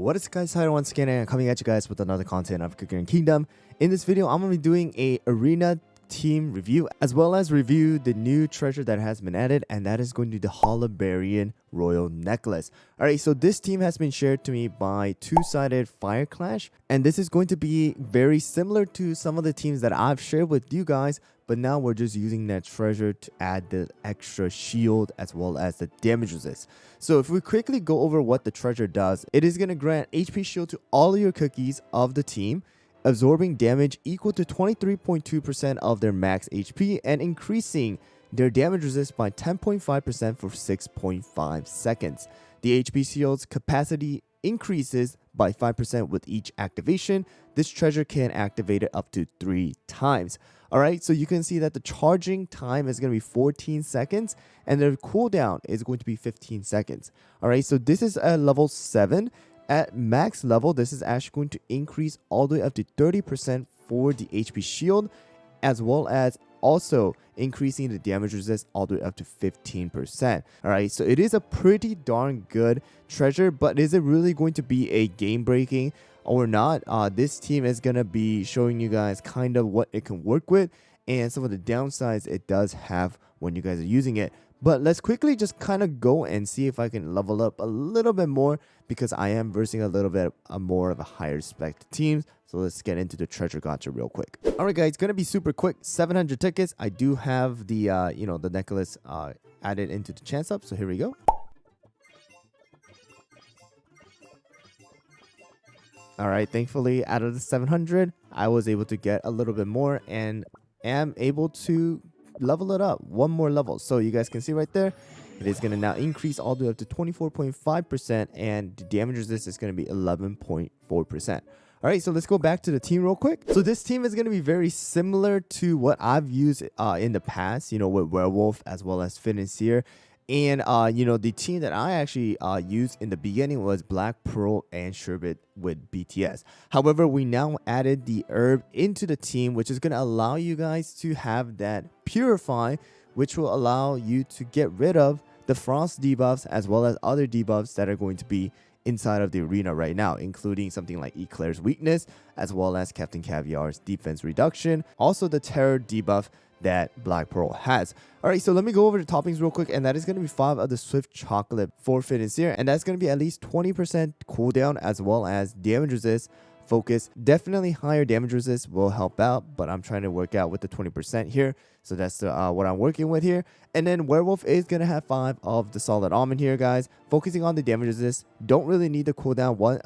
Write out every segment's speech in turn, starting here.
What is up guys, Tyler once again, and coming at you guys with another content of Cooking Kingdom. In this video, I'm going to be doing a arena team review as well as review the new treasure that has been added, and that is going to be the Hollyberrian Royal Necklace. Alright, so this team has been shared to me by Two-Sided Fire Clash, and this is going to be very similar to some of the teams that I've shared with you guys, but now we're just using that treasure to add the extra shield as well as the damage resist. So if we quickly go over what the treasure does, it is going to grant HP shield to all of your cookies of the team, absorbing damage equal to 23.2% of their max HP and increasing their damage resist by 10.5% for 6.5 seconds. The HP shield's capacity increases by 5% with each activation. This treasure can activate it up to 3 times. Alright, so you can see that the charging time is going to be 14 seconds and the cooldown is going to be 15 seconds. Alright, so this is at level 7. At max level, this is actually going to increase all the way up to 30% for the HP shield, as well as also increasing the damage resist all the way up to 15%. Alright, so it is a pretty darn good treasure, but is it really going to be a game breaking or not? This team is going to be showing you guys kind of what it can work with and some of the downsides it does have when you guys are using it. But let's quickly just kind of go and see if I can level up a little bit more, because I am versing a little bit more of a higher spec teams. So let's get into the treasure gacha real quick. Alright guys, it's gonna be super quick. 700 tickets. I do have the the necklace added into the chance up. So here we go. Alright, thankfully out of the 700, I was able to get a little bit more and am able to level it up one more level. So you guys can see right there, it is going to now increase all the way up to 24.5%, and the damage resist is going to be 11.4%. All right, so let's go back to the team real quick. So this team is going to be very similar to what I've used in the past, with Werewolf as well as Financier. And, the team that I actually used in the beginning was Black Pearl and Sherbet with BTS. However, we now added the herb into the team, which is going to allow you guys to have that Purify, which will allow you to get rid of the Frost debuffs as well as other debuffs that are going to be inside of the arena right now, including something like Eclair's weakness, as well as Captain Caviar's defense reduction, also the Terror debuff that Black Pearl has. Alright, so let me go over the toppings real quick, and that is going to be 5 of the Swift Chocolate for Financier, and that's going to be at least 20% cooldown as well as damage resist, focus. Definitely higher damage resist will help out, but I'm trying to work out with the 20% here, so that's what I'm working with here. And then Werewolf is going to have 5 of the Solid Almond here, guys, focusing on the damage resist. Don't really need the cooldown. 1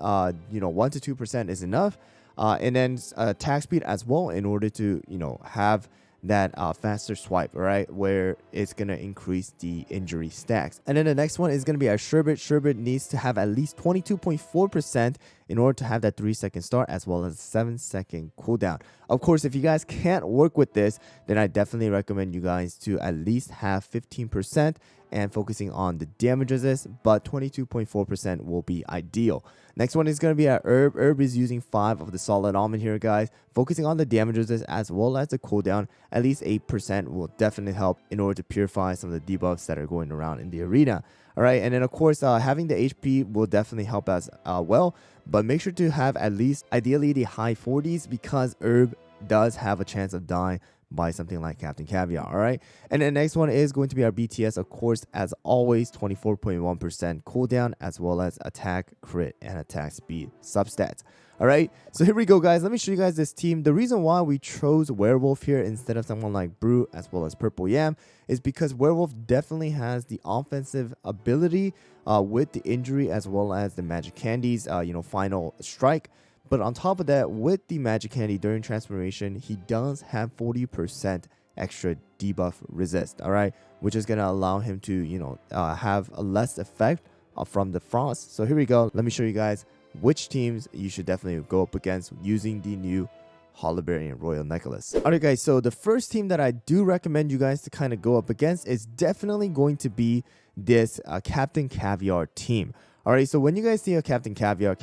to 2% is enough, and then attack speed as well in order to have that faster swipe, right, where it's going to increase the injury stacks. And then the next one is going to be our Sherbet. Sherbet needs to have at least 22.4% in order to have that 3-second start as well as 7-second cooldown. Of course, if you guys can't work with this, then I definitely recommend you guys to at least have 15% and focusing on the damage resist, but 22.4% will be ideal. Next one is going to be our herb. Herb is using 5 of the Solid Almond here, guys, focusing on the damage resist as well as the cooldown. At least 8% will definitely help in order to purify some of the debuffs that are going around in the arena. All right, and then of course having the HP will definitely help us well, but make sure to have at least ideally the high 40s, because herb does have a chance of dying by something like Captain Caviar. All right, and the next one is going to be our BTS, of course, as always, 24.1% cooldown as well as attack, crit, and attack speed substats. All right, so here we go, guys. Let me show you guys this team. The reason why we chose Werewolf here instead of someone like Brute as well as Purple Yam is because Werewolf definitely has the offensive ability with the injury as well as the magic candies, final strike. But on top of that, with the magic candy during transformation, he does have 40% extra debuff resist, all right, which is going to allow him to, have a less effect from the frost. So here we go. Let me show you guys which teams you should definitely go up against using the new Hollyberrian Royal Necklace. Alright guys, so the first team that I do recommend you guys to kind of go up against is definitely going to be this Captain Caviar team. Alright, so when you guys see a Captain Caviar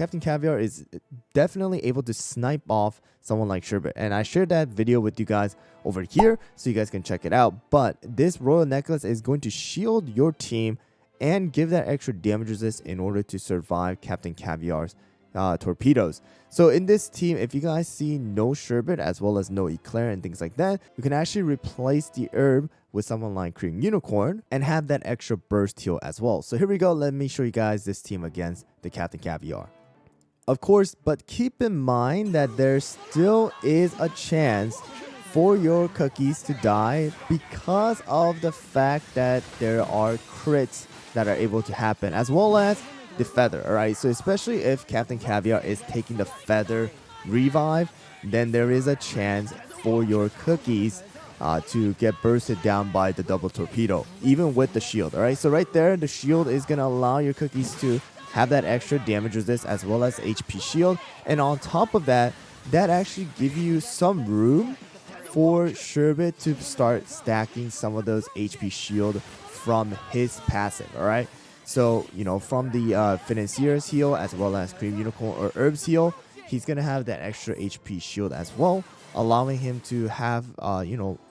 is definitely able to snipe off someone like Sherbet. And I shared that video with you guys over here, so you guys can check it out. But this Royal Necklace is going to shield your team and give that extra damage resist in order to survive Captain Caviar's torpedoes. So in this team, if you guys see no Sherbet as well as no Eclair and things like that, you can actually replace the herb with someone like Cream Unicorn and have that extra burst heal as well. So here we go. Let me show you guys this team against the Captain Caviar. Of course, but keep in mind that there still is a chance for your cookies to die because of the fact that there are crits that are able to happen, as well as the feather. All right, so especially if Captain Caviar is taking the feather revive, then there is a chance for your cookies to get bursted down by the double torpedo, even with the shield. All right, so right there, the shield is going to allow your cookies to have that extra damage resist as well as HP shield. And on top of that, that actually gives you some room for Sherbet to start stacking some of those HP shield from his passive. All right, so from the Financier's heal as well as Cream Unicorn or Herb's heal, he's gonna have that extra HP shield as well, allowing him to have a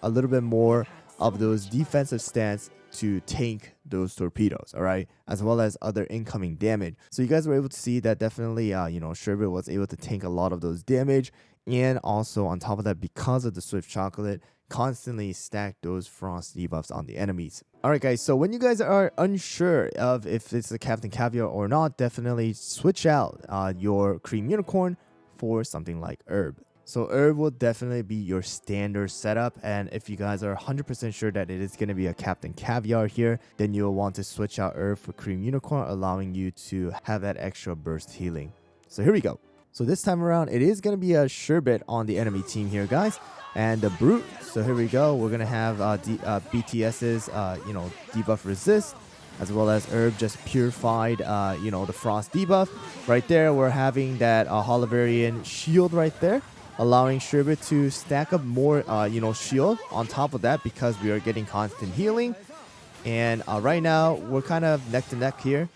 little bit more of those defensive stance to tank those torpedoes, all right, as well as other incoming damage. So you guys were able to see that definitely Sherbet was able to tank a lot of those damage, and also on top of that, because of the Swift Chocolate, constantly stack those frost debuffs on the enemies. All right, guys, so when you guys are unsure of if it's a Captain Caviar or not, definitely switch out your Cream Unicorn for something like Herb. So Herb will definitely be your standard setup, and if you guys are 100% sure that it is going to be a Captain Caviar here, then you'll want to switch out Herb for Cream Unicorn, allowing you to have that extra burst healing. So here we go. So this time around, it is going to be a Sherbet on the enemy team here, guys, and the Brute. So here we go. We're going to have BTS's, debuff resist, as well as Herb just purified, the frost debuff. Right there, we're having that Hollyberrian shield right there, allowing Sherbet to stack up more, shield on top of that because we are getting constant healing. And right now, we're kind of neck to neck here.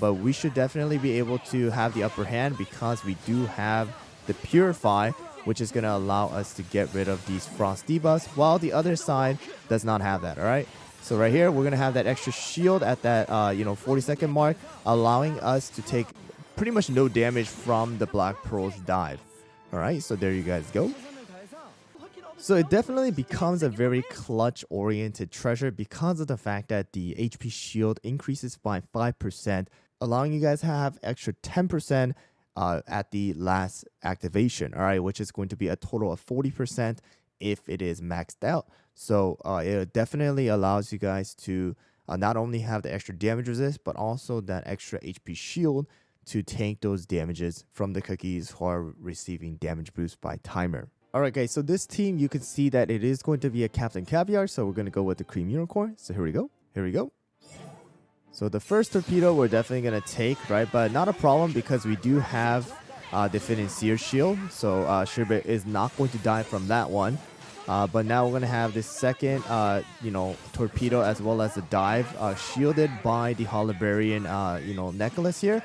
But we should definitely be able to have the upper hand because we do have the Purify, which is going to allow us to get rid of these frost debuffs, while the other side does not have that, all right? So right here, we're going to have that extra shield at that, 40-second mark, allowing us to take pretty much no damage from the Black Pearl's dive. All right, so there you guys go. So it definitely becomes a very clutch-oriented treasure because of the fact that the HP shield increases by 5%, allowing you guys to have extra 10% at the last activation, all right, which is going to be a total of 40% if it is maxed out. So it definitely allows you guys to not only have the extra damage resist, but also that extra HP shield to tank those damages from the cookies who are receiving damage boost by timer. Alright guys, so this team, you can see that it is going to be a Captain Caviar, so we're going to go with the Cream Unicorn. So here we go. Here we go. So the first torpedo we're definitely going to take, right? But not a problem because we do have the Financier shield. So Sherbet is not going to die from that one. But now we're going to have this second, torpedo as well as the dive shielded by the Hollyberrian, necklace here.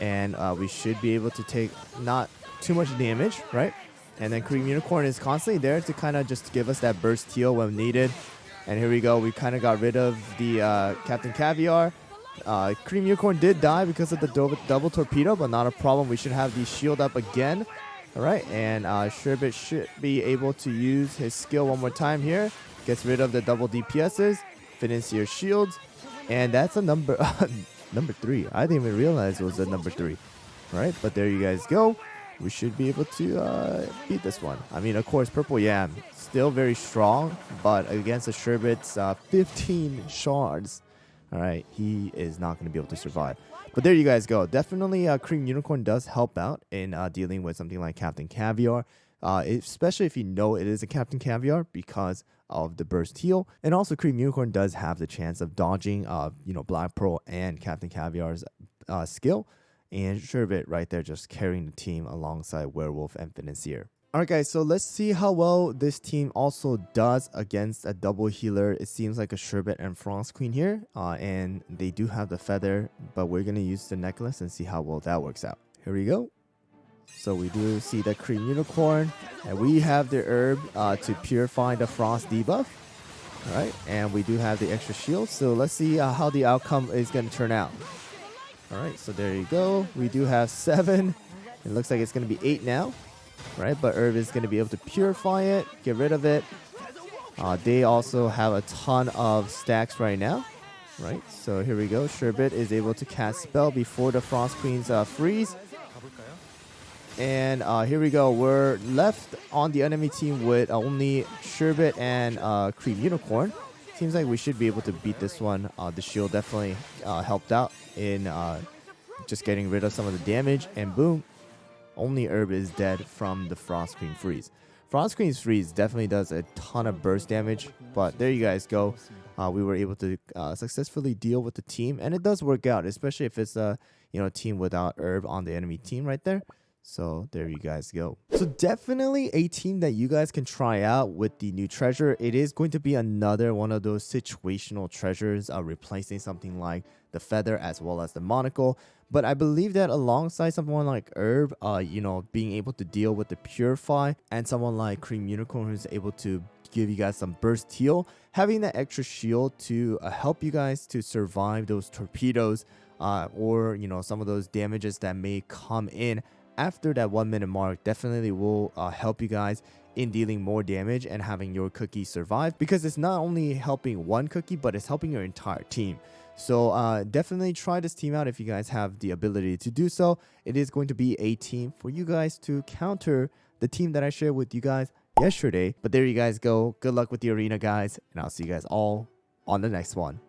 And we should be able to take not too much damage, right? And then Cream Unicorn is constantly there to kind of just give us that burst heal when needed. And here we go. We kind of got rid of the Captain Caviar. Cream Unicorn did die because of the double torpedo, but not a problem. We should have the shield up again. All right. And Sherbet should be able to use his skill one more time here. Gets rid of the double DPSs. Financier shields. And that's a number 3. I didn't even realize it was a number 3. All right. But there you guys go. We should be able to beat this one. I mean, of course, Purple Yam, still very strong, but against the Sherbet's 15 shards, all right, he is not going to be able to survive. But there you guys go. Definitely, Cream Unicorn does help out in dealing with something like Captain Caviar, especially if you know it is a Captain Caviar because of the burst heal. And also, Cream Unicorn does have the chance of dodging, Black Pearl and Captain Caviar's skill. And Sherbet right there just carrying the team alongside Werewolf and Financier. Alright guys, so let's see how well this team also does against a double healer. It seems like a Sherbet and Frost Queen here. And they do have the feather, but we're going to use the necklace and see how well that works out. Here we go. So we do see the Cream Unicorn. And we have the herb to purify the Frost debuff. Alright, and we do have the extra shield. So let's see how the outcome is going to turn out. All right, so there you go. We do have 7 It looks like it's going to be 8 now, right? But Herb is going to be able to purify it, get rid of it. They also have a ton of stacks right now, right? So here we go. Sherbet is able to cast spell before the Frost Queen's freeze. And here we go. We're left on the enemy team with only Sherbet and Cream Unicorn. Seems like we should be able to beat this one. The shield definitely helped out in just getting rid of some of the damage. And boom, only Herb is dead from the Frost Queen freeze. Frost Queen's freeze definitely does a ton of burst damage. But there you guys go. We were able to successfully deal with the team. And it does work out, especially if it's a team without Herb on the enemy team right there. So there you guys go. So definitely a team that you guys can try out with the new treasure. It is going to be another one of those situational treasures, replacing something like the feather as well as the monocle. But I believe that alongside someone like Herb, being able to deal with the purify, and someone like Cream Unicorn who's able to give you guys some burst heal, having that extra shield to help you guys to survive those torpedoes or some of those damages that may come in after that 1 minute mark definitely will help you guys in dealing more damage and having your cookie survive, because it's not only helping one cookie, but it's helping your entire team. So definitely try this team out if you guys have the ability to do so. It is going to be a team for you guys to counter the team that I shared with you guys yesterday. But there you guys go. Good luck with the arena, guys, and I'll see you guys all on the next one.